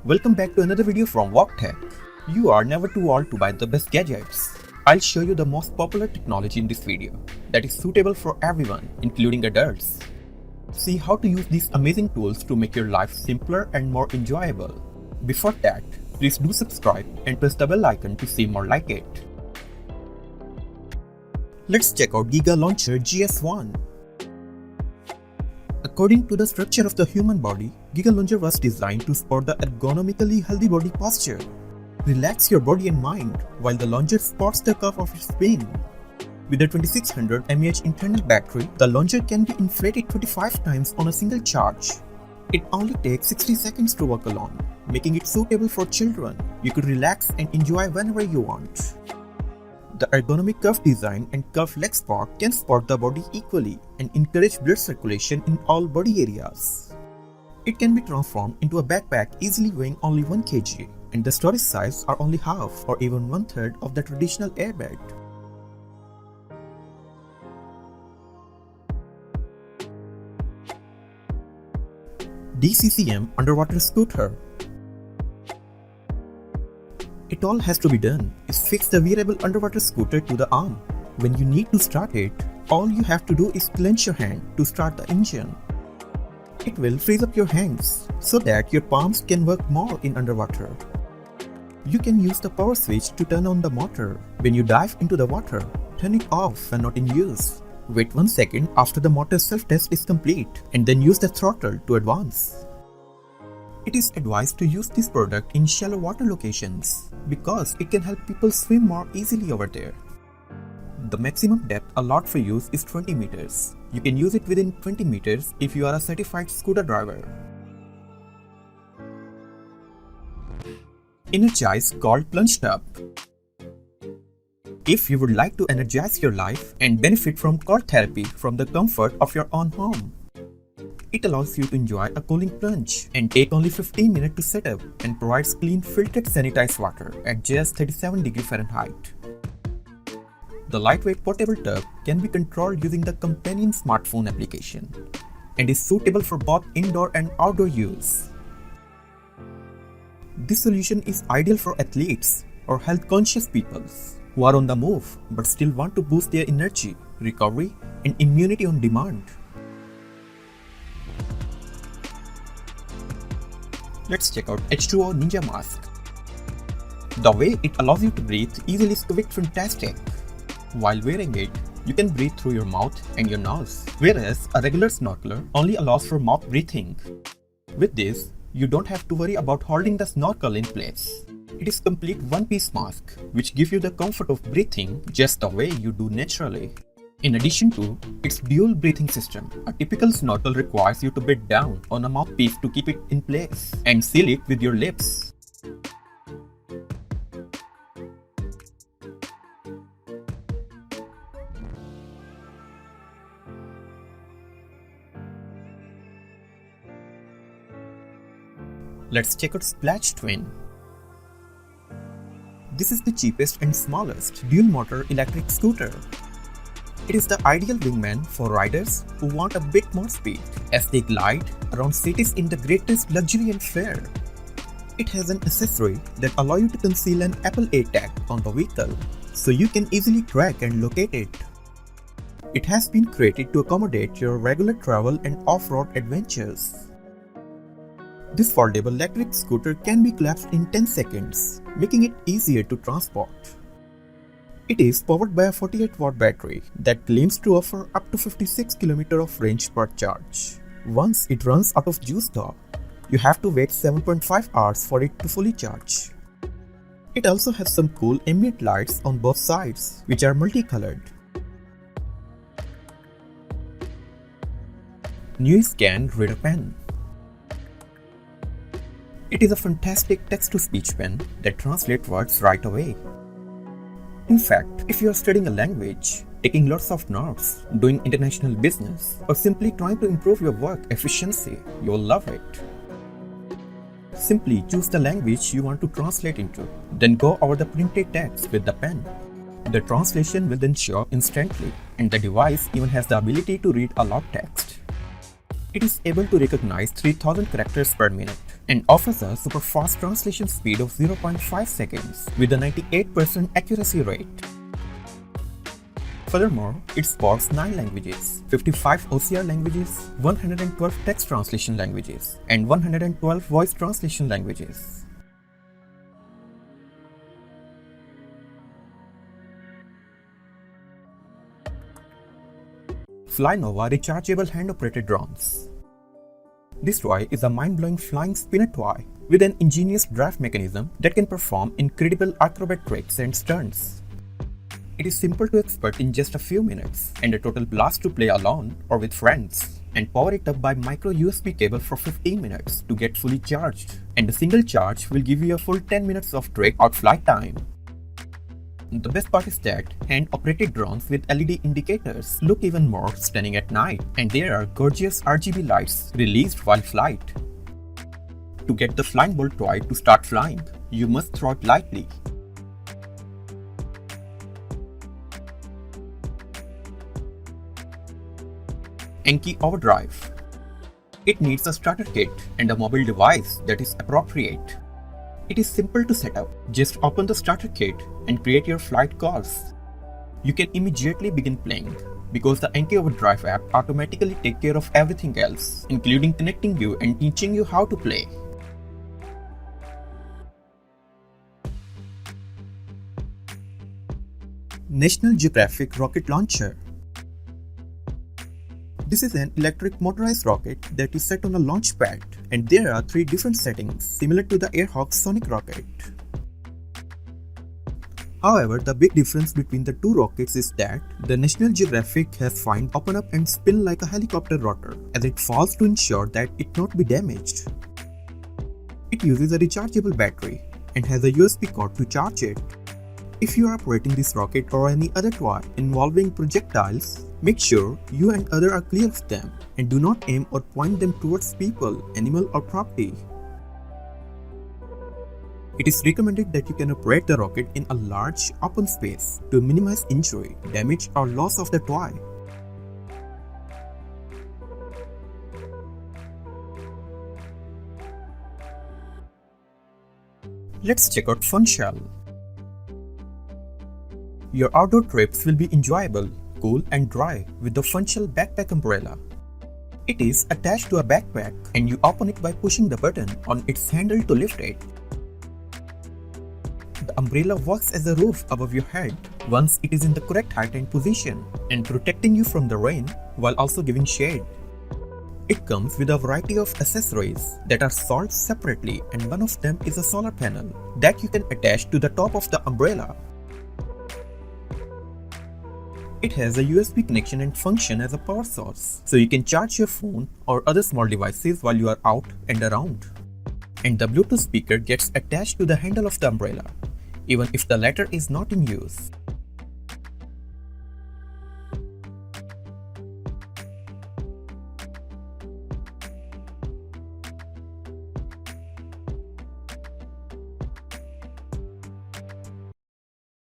Welcome back to another video from WalkTech. You are never too old to buy the best gadgets. I'll show you the most popular technology in this video that is suitable for everyone, including adults. See how to use these amazing tools to make your life simpler and more enjoyable. Before that, please do subscribe and press the bell icon to see more like it. Let's check out GIGA Launcher GS1. According to the structure of the human body, GIGA Launcher was designed to support the ergonomically healthy body posture. Relax your body and mind while the launcher supports the curve of your spine. With a 2600 mAh internal battery, the launcher can be inflated 25 times on a single charge. It only takes 60 seconds to work alone, making it suitable for children. You could relax and enjoy whenever you want. The ergonomic curve design and curved leg support can support the body equally and encourage blood circulation in all body areas. It can be transformed into a backpack easily weighing only 1 kg, and the storage size are only half or even 1/3 of the traditional airbag. DCCM underwater scooter. It all has to be done is fix the wearable underwater scooter to the arm. When you need to start it, all you have to do is clench your hand to start the engine. It will freeze up your hands so that your palms can work more in underwater. You can use the power switch to turn on the motor. When you dive into the water, turn it off when not in use. Wait 1 second after the motor self-test is complete and then use the throttle to advance. It is advised to use this product in shallow water locations because it can help people swim more easily over there. The maximum depth allowed for use is 20 meters. You can use it within 20 meters if you are a certified scooter driver. Inergize called Plunge tub. If you would like to energize your life and benefit from cold therapy from the comfort of your own home, it allows you to enjoy a cooling plunge and take only 15 minutes to set up and provides clean filtered sanitized water at just 37 degrees Fahrenheit. The lightweight portable tub can be controlled using the companion smartphone application and is suitable for both indoor and outdoor use. This solution is ideal for athletes or health-conscious people who are on the move but still want to boost their energy, recovery, and immunity on demand. Let's check out H2O Ninja Mask. The way it allows you to breathe easily is quite fantastic. While wearing it, you can breathe through your mouth and your nose, whereas a regular snorkeler only allows for mouth breathing. With this, you don't have to worry about holding the snorkel in place. It is a complete one-piece mask, which gives you the comfort of breathing just the way you do naturally. In addition to its dual breathing system, a typical snorkel requires you to bend down on a mouthpiece to keep it in place and seal it with your lips. Let's check out SPLACH Twin. This is the cheapest and smallest dual-motor electric scooter. It is the ideal wingman for riders who want a bit more speed as they glide around cities in the greatest luxury and fare. It has an accessory that allows you to conceal an Apple AirTag on the vehicle so you can easily track and locate it. It has been created to accommodate your regular travel and off-road adventures. This foldable electric scooter can be collapsed in 10 seconds, making it easier to transport. It is powered by a 48-watt battery that claims to offer up to 56 km of range per charge. Once it runs out of juice though, you have to wait 7.5 hours for it to fully charge. It also has some cool ambient lights on both sides, which are multicolored. NEWYES Scan Reader Pen. It is a fantastic text-to-speech pen that translates words right away. In fact, if you are studying a language, taking lots of notes, doing international business, or simply trying to improve your work efficiency, you will love it. Simply choose the language you want to translate into, then go over the printed text with the pen. The translation will then show instantly, and the device even has the ability to read aloud text. It is able to recognize 3000 characters per minute. and offers a super fast translation speed of 0.5 seconds with a 98% accuracy rate. Furthermore, it supports 9 languages, 55 OCR languages, 112 text translation languages, and 112 voice translation languages. FLYNOVA Rechargeable Hand-Operated Drones. This toy is a mind-blowing flying spinner toy with an ingenious drive mechanism that can perform incredible acrobat tricks and stunts. It is simple to expert in just a few minutes and a total blast to play alone or with friends, and power it up by micro USB cable for 15 minutes to get fully charged, and a single charge will give you a full 10 minutes of trick or flight time. The best part is that hand-operated drones with LED indicators look even more stunning at night, and there are gorgeous RGB lights released while flight. To get the Flying Bolt toy to start flying, you must throw it lightly. Anki Overdrive. It needs a starter kit and a mobile device that is appropriate. It is simple to set up. Just open the starter kit and create your flight course. You can immediately begin playing because the Anki Overdrive app automatically takes care of everything else, including connecting you and teaching you how to play. National Geographic Rocket Launcher. This is an electric motorized rocket that is set on a launch pad, and there are 3 different settings similar to the Airhawk Sonic rocket. However, the big difference between the 2 rockets is that the National Geographic has fine open up and spin like a helicopter rotor as it falls to ensure that it not be damaged. It uses a rechargeable battery and has a USB cord to charge it. If you are operating this rocket or any other toy involving projectiles, make sure you and others are clear of them and do not aim or point them towards people, animal or property. It is recommended that you can operate the rocket in a large open space to minimize injury, damage or loss of the toy. Let's check out Funshell. Your outdoor trips will be enjoyable, cool and dry with the Funshell backpack umbrella. It is attached to a backpack and you open it by pushing the button on its handle to lift it. The umbrella works as a roof above your head once it is in the correct height and position, and protecting you from the rain while also giving shade. It comes with a variety of accessories that are sold separately, and one of them is a solar panel that you can attach to the top of the umbrella. It has a USB connection and function as a power source, so you can charge your phone or other small devices while you are out and around. And the Bluetooth speaker gets attached to the handle of the umbrella, even if the latter is not in use.